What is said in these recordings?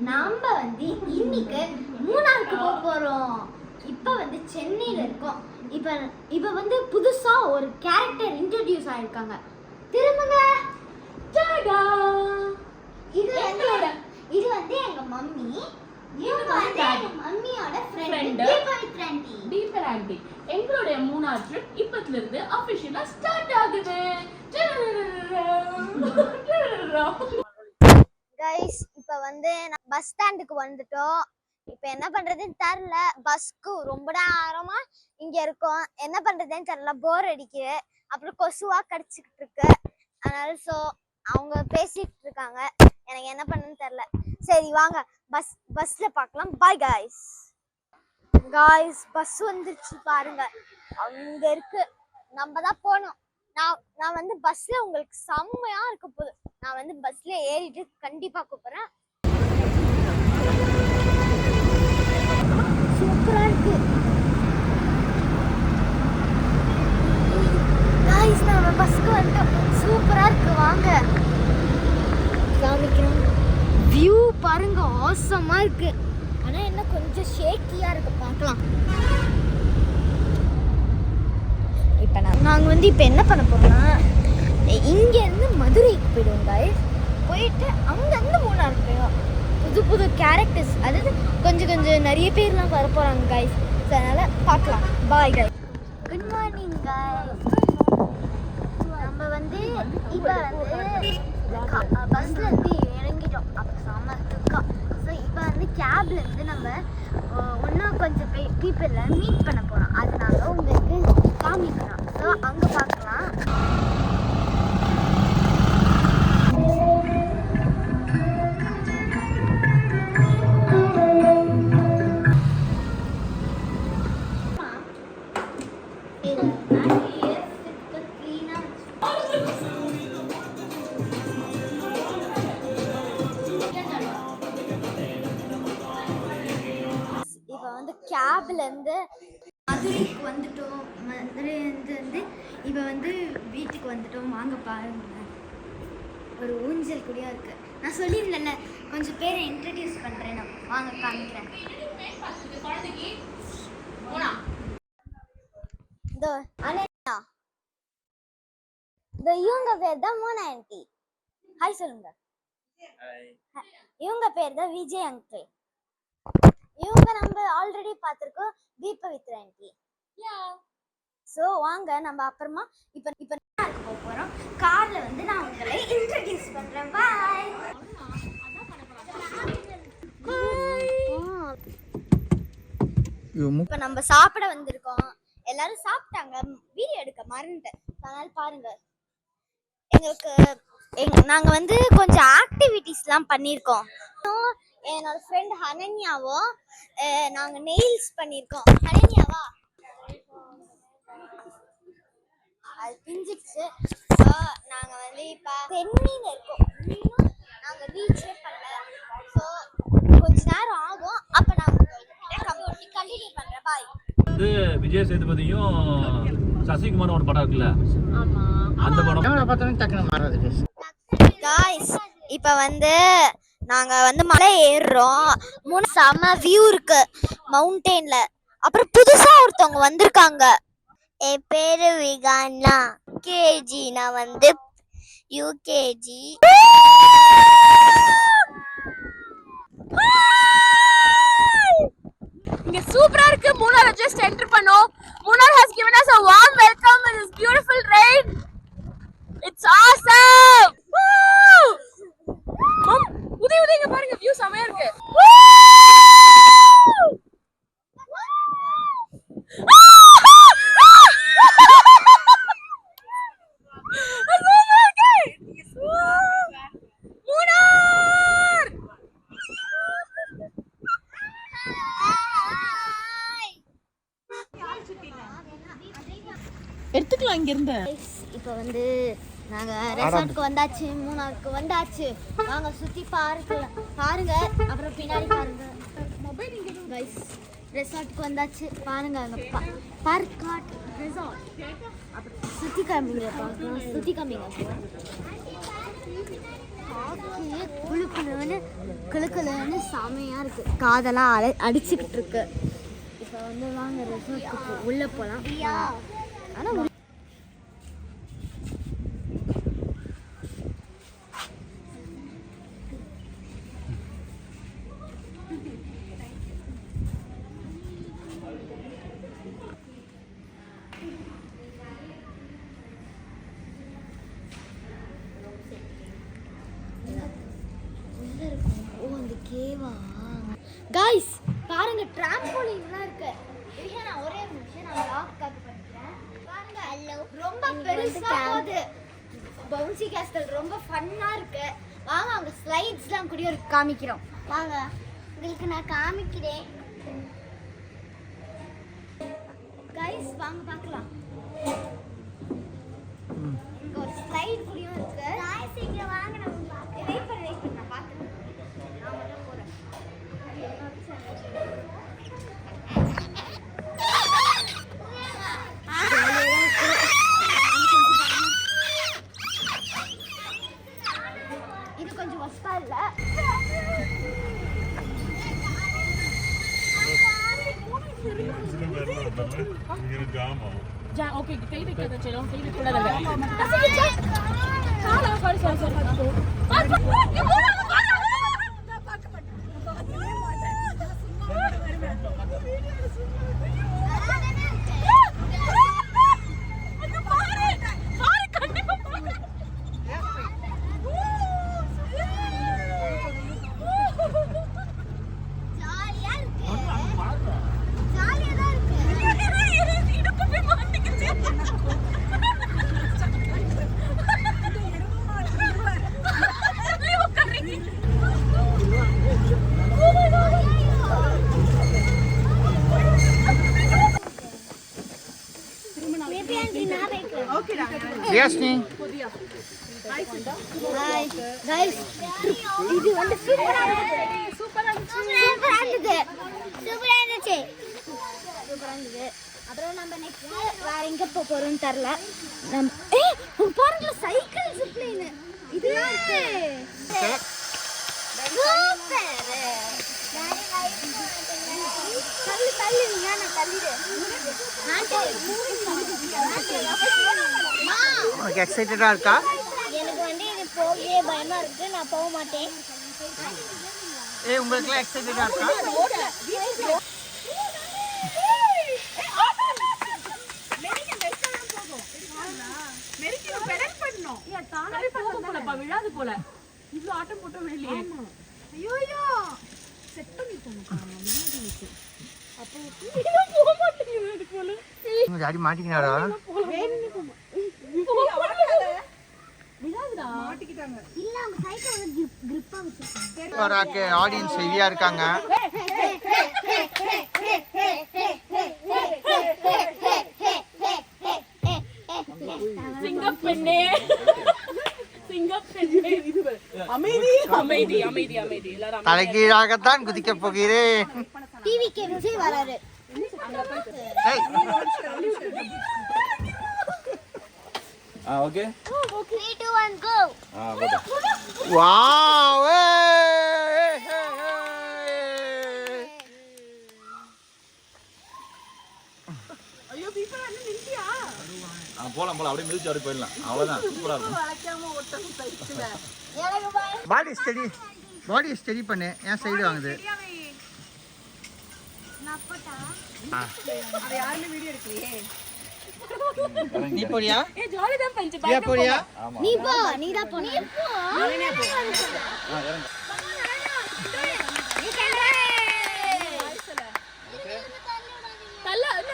நாம வந்து இன்னைக்கு மூணாருக்கு போக போறோம். இப்போ வந்து சென்னையில இருக்கோம். இப்போ வந்து புதுசா ஒரு கேரக்டர் இன்ட்ரோடியூஸ் ஆயிருக்காங்க. திரும்புங்க. டாடா. இது வந்து எங்க மம்மி. இவங்க வந்து எங்க மம்மியோட ஃப்ரெண்ட் தீபா ஆண்டி. எங்களுடைய மூணார் ட்ரிப் இப்பத்துல இருந்து ஆபீஷியலா ஸ்டார்ட் ஆகுது. கைஸ் இப்போ வந்து பஸ் ஸ்டாண்டுக்கு வந்துட்டோம். இப்போ என்ன பண்றதுன்னு தெரியல. பஸ்க்கு ரொம்ப நேரமா இங்க இருக்கோம். என்ன பண்றதுன்னு தெரியல. போர் அடிக்குது. அப்புறம் கொசுவா கடிச்சுக்கிட்டு இருக்கு. அதனால அவங்க பேசிட்டு இருக்காங்க. எனக்கு என்ன பண்ணுன்னு தெரியல. சரி வாங்க பஸ்ல பார்க்கலாம். பாய் காய்ஸ் பஸ் வந்துருச்சு பாருங்க. அங்க இருக்கு. நம்ம தான் போகணும். நான் வந்து பஸ்ல உங்களுக்கு செம்மையா இருக்க போகுது. நான் வந்து பஸ்ல ஏறிட்டு கண்டிப்பா கூப்பிடுறேன். சூப்பரா இருக்கு गाइस. நம்ம பஸ்க்கு வந்துட்டோம். சூப்பரா இருக்கு. வாங்க காமிக்கிறேன். வியூ பாருங்க. ஆசமா இருக்கு. ஆனா என்ன கொஞ்சம் ஷேக்கியா இருக்கு. பார்க்கலாம். இப்போ நாங்கள் வந்து இப்போ என்ன பண்ண போறோம்னா இங்கேருந்து மதுரைக்கு போயிடுவோம் गाइस. போயிட்டு அங்கேருந்து மூணாருக்கு போயிடுவோம். புது கேரக்டர்ஸ், அதாவது கொஞ்சம் நிறைய பேர்லாம் வர போகிறாங்க गाइस. அதனால் பார்க்கலாம். பாய் गाइस. Good morning guys. நம்ம வந்து இப்போ வந்து பஸ்லேருந்து இறங்கிட்டோம். அப்போ செம்ம இருக்கா. ஸோ இப்போ வந்து கேப்லேருந்து நம்ம இன்னும் கொஞ்சம் பீப்புளை மீட் பண்ண போகிறோம். அதனால உங்களுக்கு காமிக்கிறோம். ஸோ அங்கே பார்க்கலாம். இப்போ வந்து கேப்லேருந்து மதுரைக்கு வந்துட்டோம். மதுரைலேருந்து வந்து இப்போ வந்து வீட்டுக்கு வந்துட்டோம். வாங்க பாருங்க. ஒரு ஊஞ்சல் கூடியா இருக்கு. நான் சொல்லியிருந்தேன்ல கொஞ்சம் பேரை இன்ட்ரடியூஸ் பண்ணுறேன். நான் வாங்க காமிக்கிறேன். இவங்க பேர் தான் மோனா ஆண்டி. ஹாய் சொல்லுங்க. இவங்க பேர் தான் விஜய் அங்கிள். இவங்க நம்ம ஆல்ரெடி பார்த்துருக்கோம். தீபவித்ரா ஆண்டி. ஸோ வாங்க நம்ம அப்புறமா இப்போ போக போகிறோம். காரில் வந்து நான் உங்களை இன்ட்ரடியூஸ் பண்ணுறேன். பாய். இப்போ நம்ம சாப்பிட வந்திருக்கோம். எல்லாரும் சாப்பிட்டாங்க. வீடியோ எடுக்க மறந்துட்டேன். அதனால பாருங்க. நாங்கள் வந்து கொஞ்சம் ஆக்டிவிட்டீஸ்லாம் பண்ணியிருக்கோம். என்னோட ஃப்ரெண்ட் ஹனன்யாவும் நாங்கள் நெயில்ஸ் பண்ணியிருக்கோம். ஹனன்யாவா அது பிஞ்சிடுச்சு. ஸோ நாங்கள் வந்து இப்போ தென்னியில் இருக்கோம். இன்னும் நாங்கள் ரீச்சே பண்ணல. ஸோ கொஞ்ச நேரம் ஆகும். அப்போ நாங்கள் கண்டினியூ பண்ணுறேன். பாய். வந்து விஜய் சேதுபதியும் சசிகுமார் ஒரு படம் இருக்குல்ல, அந்த படம் பார்த்தோன்னே டக்குனு மாறாது. காய்ஸ் இப்போ வந்து நாங்கள் வந்து மலை ஏறுறோம். செம வியூ இருக்கு மவுண்டெயின்ல. அப்புறம் புதுசாக ஒருத்தவங்க வந்திருக்காங்க. என் பேரு விகானா. கேஜி. நான் வந்து யூகேஜி. இங்க சூப்பரா இருக்கு. மூணார் ஜஸ்ட் என்டர் பண்ணோம். Munnar has given us a warm welcome in this beautiful rain. It's awesome. உதவிங்க பாருங்க. வியூ செமையா இருக்கு. எடுத்துக்கலாம் இங்க இருந்து. இப்போ வந்து நாங்க ரெசார்ட்டுக்கு வந்தாச்சு. மூணாருக்கு வந்தாச்சு. வாங்க சுத்தி பாருங்க. அப்புறம் பின்னாடி பாருங்க. மொபைல் இங்க गाइस. ரெசார்ட்டுக்கு வந்தாச்சு. பாருங்க அங்க பார்க்காட் ரெசார்ட். அப்புறம் சுத்தி காமிங்க. பார்க்கலாம். சுத்தி காமிங்க. குழுக்குழுன்னு செமையா இருக்கு. காதெல்லாம் அடிச்சுக்கிட்டு இருக்கு. இப்போ வந்து வாங்க ரெசார்ட்டுக்கு உள்ள போலாம். ஆனா गाइस பாருங்க ட்ராம்போலின்லாம் இருக்கு. இது நான் ஒரே ஒரு நிமிஷம் நான் லாக் கட் பண்றேன். பாருங்க ரொம்ப பெருசா போகுது. பவுன்சி கேஸ்டல் ரொம்ப ஃபன்னா இருக்கு. வாங்க அங்க ஸ்லைட்ஸ்லாம் கூட ஒரு காமிக்கிறோம். வாங்க உங்களுக்கு நான் காமிக்கிறேன். गाइस வாங்க பார்க்கலாம். இங்க ஒரு ஸ்லைட் கூடயும் இருக்கு. गाइस இங்க வாங்க நம்ம பார்க்கலாம். வெயிட் பண்ணு நான் பார்த்துறேன். நான் மட்டும் போறேன். இது கொஞ்சம் வசப்பா இல்ல. जा ओके कई भी करते चलो कई भी थोड़ा लगा हां sorry sorry sorry Yes, ni. Hi guys. இது வந்து சூப்பரா இருந்துச்சு. அப்புறம் நம்ம நெக்ஸ்ட் வேற எங்க போறோம்னு தெரியல. நம்ம பாருங்க சைக்கிள் ஜிப்லைன். இது இருக்கு. சூப்பர். தள்ளு நான் தள்ளிடு. உனக்கு எக்ஸைட்டடா இருக்கா? எனக்கு வந்து இது போகவே பயமா இருக்கு. நான் போக மாட்டேன். உங்களுக்கு எக்ஸைட்டடா இருக்கா? விழாது போல இவ்வளவு ஆட்டம் போட்டோம் வெளியே. ஐயோ செட் பண்ணிட்டோம். அப்போ போக மாட்டேங்குது போல. உங்க டாடி மாட்டிக்கினாரா? விழாதுடா மாட்டிக்கிட்டாங்க. இல்ல அவங்க சைக்கிள் வந்து கிரிப்பா வச்சிருக்காங்க. வராக்கு ஆடியன்ஸ் ஹெவியா இருக்காங்க. சிங்கப்பெண்ணே சிங்கப்பெண்ணே அமைதி அமைதி அமைதி அமைதி எல்லாரும் தலைகீழாகத்தான் குதிக்க போகிறேன். டிவிக்கு விஜய் வராரு. Okay 3 2 1 go. போடு. வாவ். ஐயோ பீப்பா அண்ணா நின்றியா? போலாம் அப்படியே மிதிச்சு அப்படியே போயிடலாம். அவ்வளவுதான் சூப்பரா இருக்கும். வளைக்காம ஓட்டம் சைக்கிள. பாடி ஸ்டடி பண்ணு. ஏன் சைடு வாங்குது? நான் போட்டா அது யாருமே வீடியோ எடுக்கலையே. நீ போறியா? ஜாலி தான் பஞ்சு நீ போறியா? நீ போ. நீ தான் போ. நீ போ. இறங்கு. தல்ல இல்ல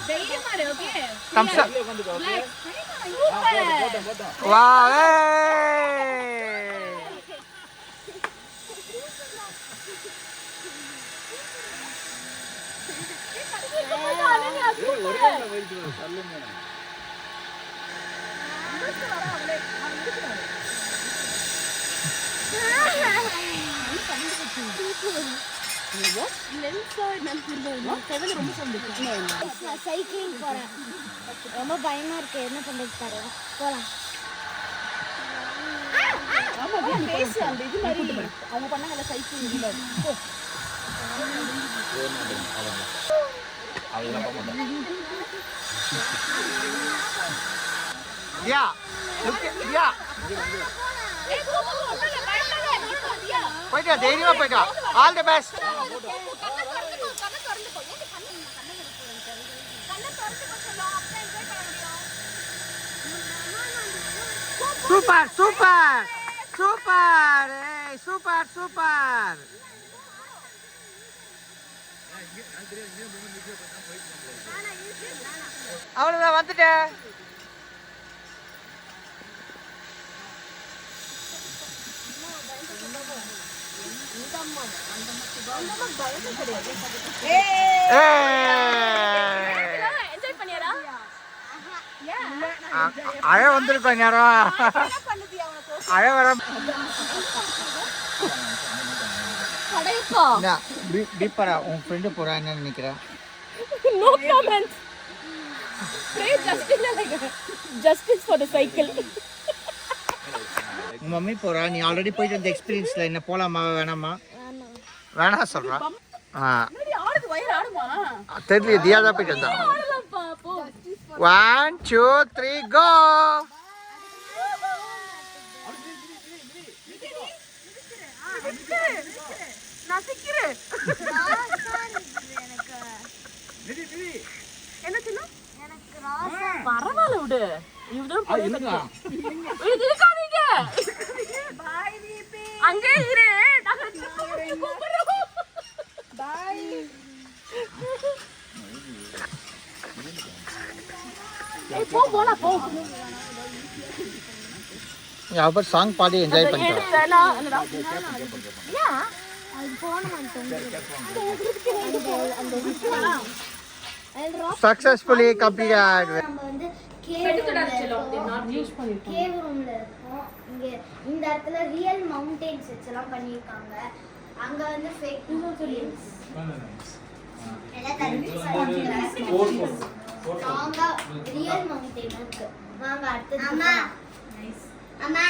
தைரியமா இரு ஓகே. தம்ஸ் அப். சூப்பர். வாவ். சைக்கிளிங் போறேன். ரொம்ப பயமா இருக்கு. என்ன பண்றது பாரு. போலாம். பேசு அந்த இது மாதிரி அவங்க பண்ணாங்கல சைக்கிள் இதுல தியா தியா போயிட்டா தைரியமா போயிட்டா all the best super super super ஏய் சூப்பர் சூப்பர் அவ்வளவுதான் வந்துட்டேன் என்ஜாய் பண்ணியாடா அழ வந்திருக்கோம் நேரம் அழ வர கடைப்பா டீப்பரா உன் ஃப்ரெண்டு போறா என்ன நினைக்கிறேன் no comments pray justice for the cycle உன் மம்மி போறா நீ ஆல்ரெடி போயிட்டு வந்த எக்ஸ்பீரியன்ஸ்ல என்ன போலாமா வேணாமா வேணாம் சொல்றா ஆடுது வயிறு ஆடுமா தெரியல தியா தான் போயிட்டு வந்தா ஆடலாம்ப்பா போ 1 2 3 கோ நசிக்கிறேன் என்ன சின்ன பரவாயில்ல விடு இவதான் இருக்காதீங்க அங்கே இரு போ போலாம் போ அவர் சாங் பாடி என்ஜாய் பண்ணிட்டோம் சக்சஸ்ஃபுல்லி கம்ப்ளீட்டட் நம்ம வந்து கேவ் ரூம்ல இருக்கோம். இங்க இந்த இடத்துல ரியல் மவுண்டன்ஸ் வச்செல்லாம் பண்ணியிருக்காங்க. அங்க வந்து ஃபேக் மவுண்டன்ஸ் எல்லாம் நாங்க ரியல் மவுண்டன் இருக்கு. வாங்க அடுத்து அம்மா அம்மா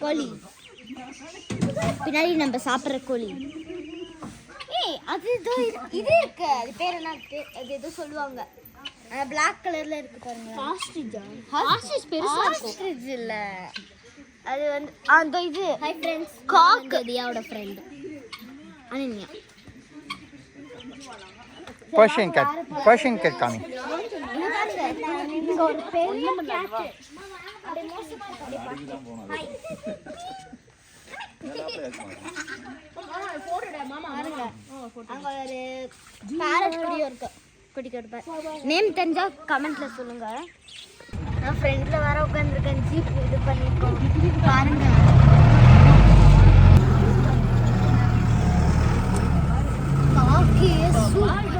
கோழி பின்னாடி நம்ம சாப்பிட்ற கோழி. ஏய் அது இதோ இது இருக்கு. அது பேர் என்ன இருக்கு? அது ஏதோ சொல்லுவாங்க. Black கலர்ல இருக்கு பாருங்க. ஹாஸ்ட்ரிஜ். ஹாஸ்ட்ரிஜ் பெருசா இருக்கு. ஹாஸ்ட்ரிஜ் இல்ல. அது வந்து அந்த இது. Hi friends. காக் தியாவோட ஃப்ரெண்ட். அனன்யா. पर्शियन कैट कामी இங்க ஒரு பெரிய கேட். அப்படியே மோசமா இருக்கு. ஹாய். போடுடா மாமா பாருங்க. அங்க ஒரு பேரட் குடியும் இருக்கு. நேம் தெரிஞ்சா கமெண்ட்ல சொல்லுங்க. நான் ஃப்ரெண்ட்ல வர உட்காந்துருக்கேன். ஜீப் இது பண்ணிருக்கோம் பாருங்க. காக்கி சூப்பர்.